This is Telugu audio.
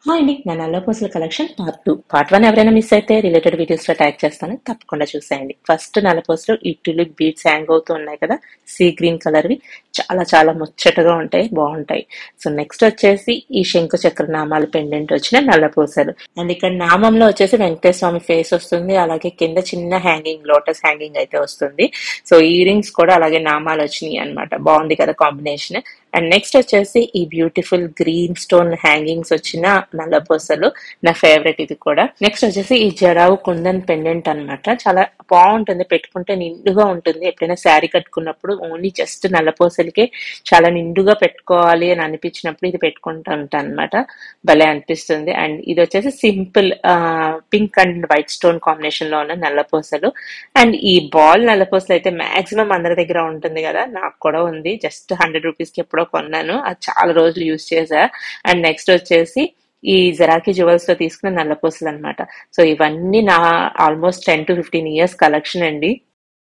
హాయ్ అండి, నా నల్ల పూసల కలెక్షన్ పార్ట్ 1 ఎవరైనా మిస్ అయితే రిలేటెడ్ వీడియోస్ లో ట్యాగ్ చేస్తాను, తప్పకుండా చూసేయండి. ఫస్ట్ నల్ల పూసలు ఈ ట్యూలిప్ బీడ్స్ హ్యాంగ్ అవుతూ ఉన్నాయి కదా, సీ గ్రీన్ కలర్ వి. చాలా చాలా ముచ్చటగా ఉంటాయి, బాగుంటాయి. సో నెక్స్ట్ వచ్చేసి ఈ శంకు చక్ర నామాల పెండెంట్ వచ్చిన నల్ల పూసలు. అండ్ ఇక్కడ నామంలో వచ్చేసి వెంకటేశ్వర స్వామి ఫేస్ వస్తుంది, అలాగే కింద చిన్న హ్యాంగింగ్ లోటస్ హ్యాంగింగ్ అయితే వస్తుంది. సో ఇయర్ రింగ్స్ కూడా అలాగే నామాలు వచ్చినాయి అన్నమాట. బాగుంది కదా కాంబినేషన్. అండ్ నెక్స్ట్ వచ్చేసి ఈ బ్యూటిఫుల్ గ్రీన్ స్టోన్ హ్యాంగింగ్స్ వచ్చిన నల్ల పూసలు, నా ఫేవరెట్ ఇది కూడా. నెక్స్ట్ వచ్చేసి ఈ జడావు కుందన్ పెండెంట్ అన్నమాట. చాలా బాగుంటుంది, పెట్టుకుంటే నిండుగా ఉంటుంది. ఎప్పుడైనా శారీ కట్టుకున్నప్పుడు ఓన్లీ జస్ట్ నల్ల పూసలకే చాలా నిండుగా పెట్టుకోవాలి అని అనిపించినప్పుడు ఇది పెట్టుకుంటూ ఉంటాను అనమాట. భలే అనిపిస్తుంది. అండ్ ఇది వచ్చేసి simple pink and white stone combination లో ఉన్న నల్ల పూసలు. అండ్ ఈ బాల్ నల్ల పూసలు అయితే మాక్సిమం అందరి దగ్గర ఉంటుంది కదా, నాకు కూడా ఉంది. జస్ట్ 100 రూపీస్ కి ఎప్పుడో కొన్నాను, అది చాలా రోజులు యూజ్ చేసా. అండ్ నెక్స్ట్ వచ్చేసి ఈ జరాకి జ్యువెల్స్ లో తీసుకున్న నల్ల పూసలు అనమాట. సో ఇవన్నీ నా ఆల్మోస్ట్ 10 to 15 years కలెక్షన్ అండి.